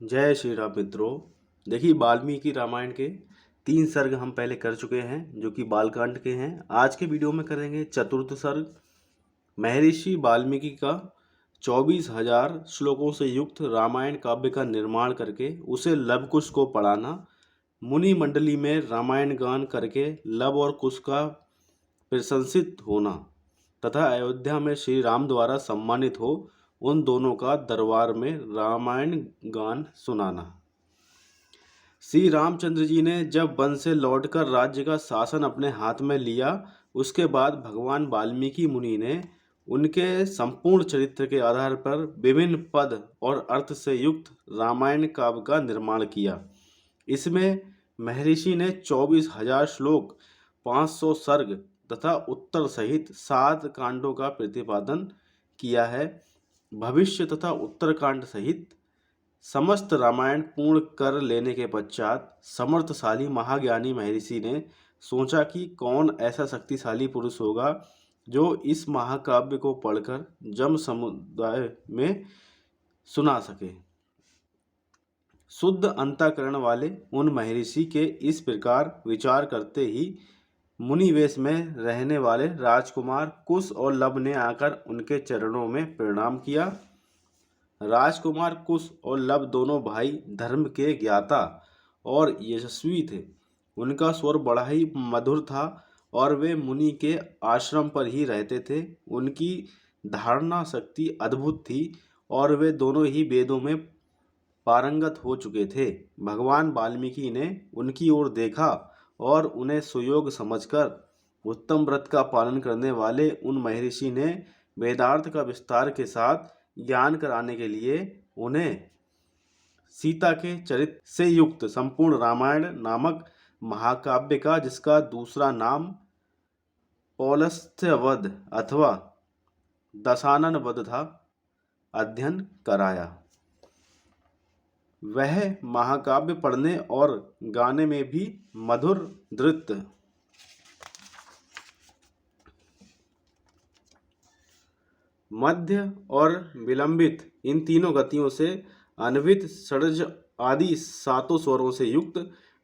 जय श्री राम मित्रों। देखिए, वाल्मीकि रामायण के 3 सर्ग हम पहले कर चुके हैं जो कि बालकांड के हैं। आज के वीडियो में करेंगे चतुर्थ सर्ग। महर्षि वाल्मीकि का 24,000 श्लोकों से युक्त रामायण काव्य का निर्माण करके उसे लव कुश को पढ़ाना, मुनि मंडली में रामायण गान करके लव और कुश का प्रशंसित होना तथा अयोध्या में श्री राम द्वारा सम्मानित हो उन दोनों का दरबार में रामायण गान सुनाना। श्री रामचंद्र जी ने जब वन से लौटकर राज्य का शासन अपने हाथ में लिया, उसके बाद भगवान वाल्मीकि मुनि ने उनके संपूर्ण चरित्र के आधार पर विभिन्न पद और अर्थ से युक्त रामायण काव्य का निर्माण किया। इसमें महर्षि ने 24,000 श्लोक, 500 सर्ग तथा उत्तर सहित 7 कांडों का प्रतिपादन किया है। भविष्य तथा उत्तरकांड सहित समस्त रामायण पूर्ण कर लेने के पश्चात समर्थशाली महाज्ञानी महर्षि ने सोचा कि कौन ऐसा शक्तिशाली पुरुष होगा जो इस महाकाव्य को पढ़कर जम समुदाय में सुना सके। शुद्ध अंतःकरण वाले उन महर्षि के इस प्रकार विचार करते ही मुनिवेश में रहने वाले राजकुमार कुश और लव ने आकर उनके चरणों में प्रणाम किया। राजकुमार कुश और लव दोनों भाई धर्म के ज्ञाता और यशस्वी थे। उनका स्वर बड़ा ही मधुर था और वे मुनि के आश्रम पर ही रहते थे। उनकी धारणा शक्ति अद्भुत थी और वे दोनों ही वेदों में पारंगत हो चुके थे। भगवान वाल्मीकि ने उनकी ओर देखा और उन्हें सुयोग समझकर उत्तम व्रत का पालन करने वाले उन महर्षि ने वेदार्थ का विस्तार के साथ ज्ञान कराने के लिए उन्हें सीता के चरित्र से युक्त संपूर्ण रामायण नामक महाकाव्य का, जिसका दूसरा नाम पौलस्त्य वध अथवा दशानन वध था, अध्ययन कराया। वह महाकाव्य पढ़ने और गाने में भी मधुर, धृत, मध्य और विलंबित इन तीनों गतियों से अन्वित, षड्ज आदि 7 स्वरों से युक्त,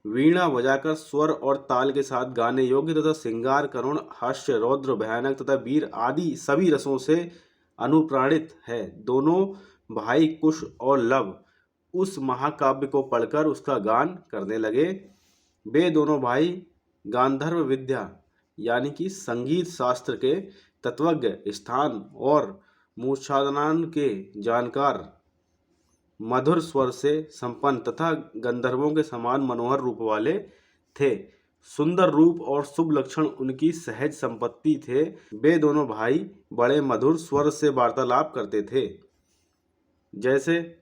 वीणा बजाकर स्वर और ताल के साथ गाने योग्य तथा श्रृंगार, करुण, हास्य, रौद्र, भयानक तथा वीर आदि सभी रसों से अनुप्राणित है। दोनों भाई कुश और लव उस महाकाव्य को पढ़कर उसका गान करने लगे। वे दोनों भाई गांधर्व विद्या यानी कि संगीत शास्त्र के तत्वज्ञ, स्थान और मूर्छादनान के जानकार, मधुर स्वर से संपन्न तथा गंधर्वों के समान मनोहर रूप वाले थे। सुंदर रूप और शुभ लक्षण उनकी सहज संपत्ति थे। वे दोनों भाई बड़े मधुर स्वर से वार्तालाप करते थे। जैसे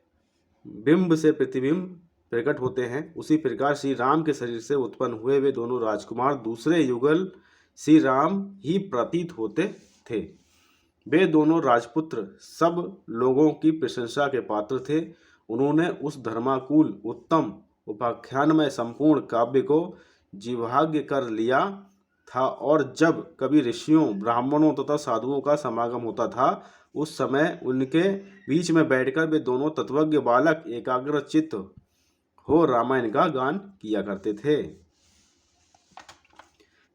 बिंब से प्रतिबिंब प्रकट होते हैं, उसी प्रकार श्री राम के शरीर से उत्पन्न हुए वे दोनों राजकुमार दूसरे युगल श्री राम ही प्रतीत होते थे। वे दोनों राजपुत्र सब लोगों की प्रशंसा के पात्र थे। उन्होंने उस धर्माकुल उत्तम उपाख्यानमय संपूर्ण काव्य को जिह्वाग्य कर लिया था और जब कभी ऋषियों, ब्राह्मणों तथा साधुओं का समागम होता था, उस समय उनके बीच में बैठकर वे दोनों तत्वज्ञ बालक एकाग्रचित्त हो रामायण का गान किया करते थे।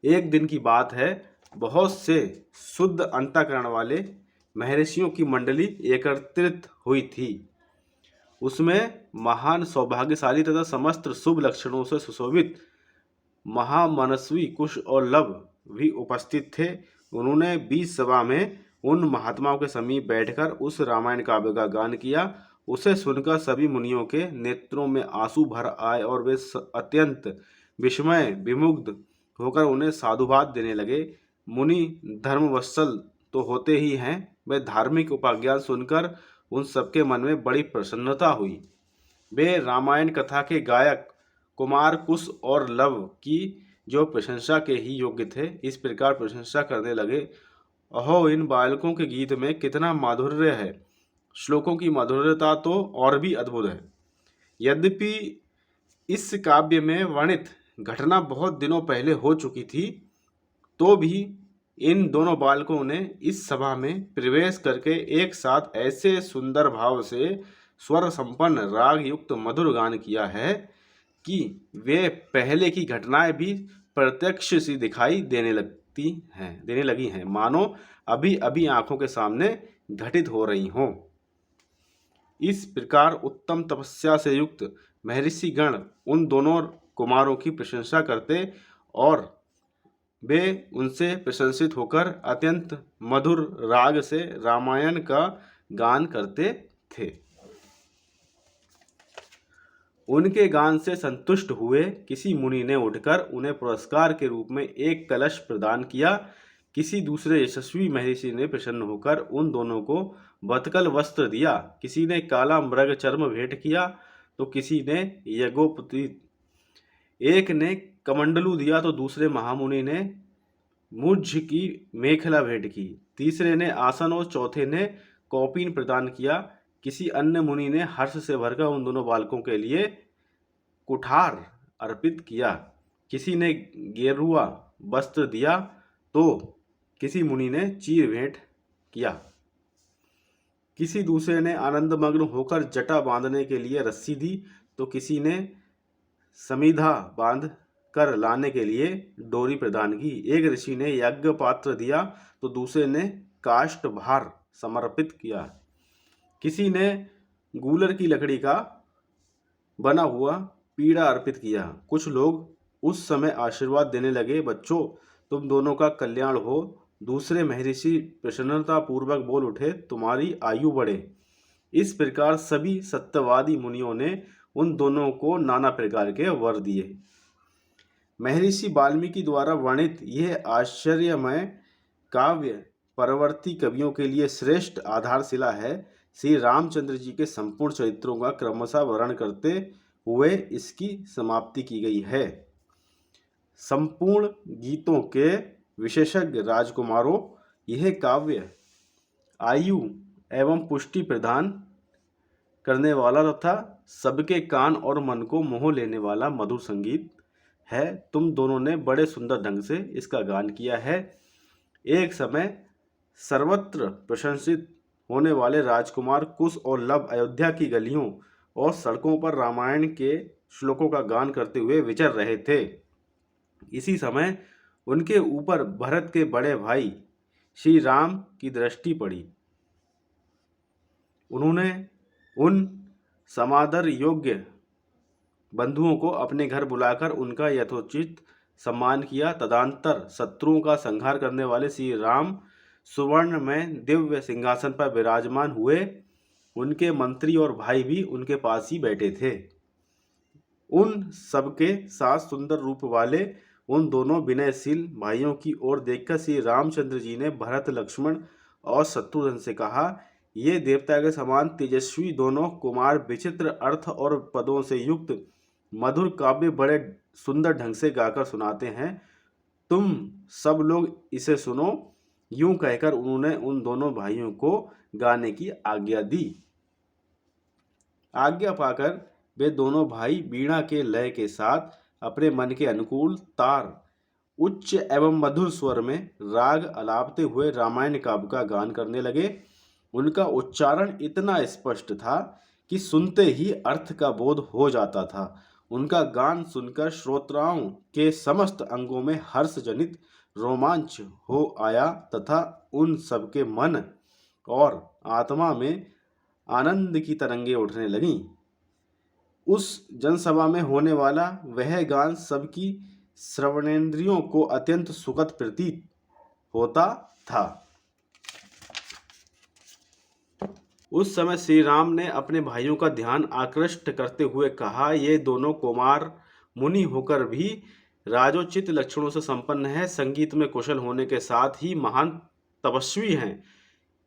एक दिन की बात है, बहुत से शुद्ध अंतःकरण वाले महर्षियों की मंडली एकत्रित हुई थी। उसमें महान सौभाग्यशाली तथा समस्त शुभ लक्षणों से सुशोभित महामनस्वी कुश और लव भी उपस्थित थे। उन्होंने बीच सभा में उन महात्माओं के समीप बैठकर उस रामायण काव्य का गान किया। उसे सुनकर सभी मुनियों के नेत्रों में आंसू भर आए और वे अत्यंत विस्मय विमुग्ध होकर उन्हें साधुवाद देने लगे। मुनि धर्मवत्सल तो होते ही हैं, वे धार्मिक उपाज्ञान सुनकर उन सबके मन में बड़ी प्रसन्नता हुई। वे रामायण कथा के गायक कुमार कुश और लव की जो प्रशंसा के ही योग्य थे, इस प्रकार प्रशंसा करने लगे। अहो, इन बालकों के गीत में कितना माधुर्य है! श्लोकों की मधुरता तो और भी अद्भुत है। यद्यपि इस काव्य में वर्णित घटना बहुत दिनों पहले हो चुकी थी, तो भी इन दोनों बालकों ने इस सभा में प्रवेश करके एक साथ ऐसे सुंदर भाव से स्वर संपन्न राग युक्त मधुर गान किया है कि वे पहले की घटनाएं भी प्रत्यक्ष सी दिखाई देने लगी हैं, मानो अभी अभी आंखों के सामने घटित हो रही हों। इस प्रकार उत्तम तपस्या से युक्त महर्षि गण उन दोनों कुमारों की प्रशंसा करते और वे उनसे प्रशंसित होकर अत्यंत मधुर राग से रामायण का गान करते थे। उनके गान से संतुष्ट हुए किसी मुनि ने उठकर उन्हें पुरस्कार के रूप में एक कलश प्रदान किया। किसी दूसरे यशस्वी महर्षि ने प्रसन्न होकर उन दोनों को बतकल वस्त्र दिया। किसी ने काला मृग चर्म भेंट किया तो किसी ने यज्ञोपवीत, एक ने कमंडलू दिया तो दूसरे महामुनि ने मुझ की मेखला भेंट की, तीसरे ने आसन और चौथे ने कौपीन प्रदान किया। किसी अन्य मुनि ने हर्ष से भरकर उन दोनों बालकों के लिए कुठार अर्पित किया। किसी ने गेरुआ वस्त्र दिया तो किसी मुनि ने चीर भेंट किया। किसी दूसरे ने आनंदमग्न होकर जटा बांधने के लिए रस्सी दी तो किसी ने समीधा बांध कर लाने के लिए डोरी प्रदान की। एक ऋषि ने यज्ञ पात्र दिया तो दूसरे ने काष्ठ भार समर्पित किया। किसी ने गूलर की लकड़ी का बना हुआ पीड़ा अर्पित किया। कुछ लोग उस समय आशीर्वाद देने लगे, बच्चों तुम दोनों का कल्याण हो। दूसरे महर्षि प्रसन्नता पूर्वक बोल उठे, तुम्हारी आयु बढ़े। इस प्रकार सभी सत्यवादी मुनियों ने उन दोनों को नाना प्रकार के वर दिए। महर्षि वाल्मीकि द्वारा वर्णित यह आश्चर्यमय काव्य परवर्ती कवियों के लिए श्रेष्ठ आधारशिला है। श्री रामचंद्र जी के संपूर्ण चरित्रों का क्रमशः वर्णन करते हुए इसकी समाप्ति की गई है। संपूर्ण गीतों के विशेषज्ञ राजकुमारों, यह काव्य आयु एवं पुष्टि प्रदान करने वाला तथा सबके कान और मन को मोह लेने वाला मधुर संगीत है। तुम दोनों ने बड़े सुंदर ढंग से इसका गान किया है। एक समय सर्वत्र प्रशंसित होने वाले राजकुमार कुश और लव अयोध्या की गलियों और सड़कों पर रामायण के श्लोकों का गान करते हुए विचर रहे थे। इसी समय उनके ऊपर भरत के बड़े भाई श्री राम की दृष्टि पड़ी। उन्होंने उन समादर योग्य बंधुओं को अपने घर बुलाकर उनका यथोचित सम्मान किया। तदंतर शत्रुओं का संहार करने वाले श्री राम सुवर्ण में दिव्य सिंहासन पर विराजमान हुए। उनके मंत्री और भाई भी उनके पास ही बैठे थे। उन सबके साथ सुंदर रूप वाले उन दोनों विनयशील भाइयों की ओर देखकर श्री रामचंद्र जी ने भरत, लक्ष्मण और शत्रुघ्न से कहा, ये देवता के समान तेजस्वी दोनों कुमार विचित्र अर्थ और पदों से युक्त मधुर काव्य बड़े सुंदर ढंग से गाकर सुनाते हैं। तुम सब लोग इसे सुनो। यूं कहकर उन्होंने उन दोनों भाइयों को गाने की आज्ञा दी। आज्ञा पाकर वे दोनों भाई वीणा के लय के साथ अपने मन के अनुकूल तार उच्च एवं मधुर स्वर में राग अलापते हुए रामायण काव्य का गान करने लगे। उनका उच्चारण इतना स्पष्ट था कि सुनते ही अर्थ का बोध हो जाता था। उनका गान सुनकर श्रोताओं के समस्त अंगों में हर्ष जनित रोमांच हो आया तथा उन सबके मन और आत्मा में आनंद की तरंगें उठने लगीं। उस जनसभा में होने वाला वह गान सबकी श्रवणेंद्रियों को अत्यंत सुखद प्रतीत होता था। उस समय श्री राम ने अपने भाइयों का ध्यान आकृष्ट करते हुए कहा, ये दोनों कुमार मुनि होकर भी राजोचित लक्षणों से संपन्न है, संगीत में कुशल होने के साथ ही महान तपस्वी हैं।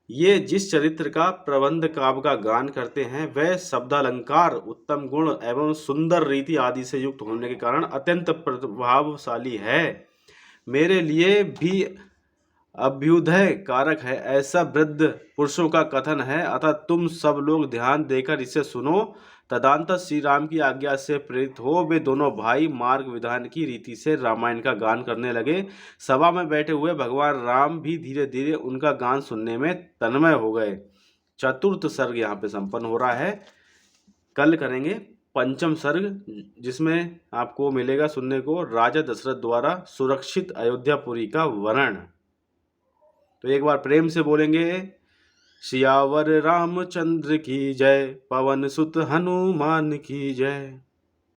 ये जिस चरित्र का प्रबंध काव्य का गान करते हैं वह शब्दालंकार, उत्तम गुण एवं सुंदर रीति आदि से युक्त होने के कारण अत्यंत प्रभावशाली है। मेरे लिए भी अभ्युदय कारक है, ऐसा वृद्ध पुरुषों का कथन है। अतः तुम सब लोग ध्यान देकर इसे सुनो। तदंतर श्री राम की आज्ञा से प्रेरित हो वे दोनों भाई मार्ग विधान की रीति से रामायण का गान करने लगे। सभा में बैठे हुए भगवान राम भी धीरे धीरे उनका गान सुनने में तन्मय हो गए। चतुर्थ सर्ग यहाँ पे संपन्न हो रहा है। कल करेंगे पंचम सर्ग, जिसमें आपको मिलेगा सुनने को राजा दशरथ द्वारा सुरक्षित अयोध्यापुरी का वर्णन। तो एक बार प्रेम से बोलेंगे, सियावर रामचंद्र की जय, पवन सुत हनुमान की जय।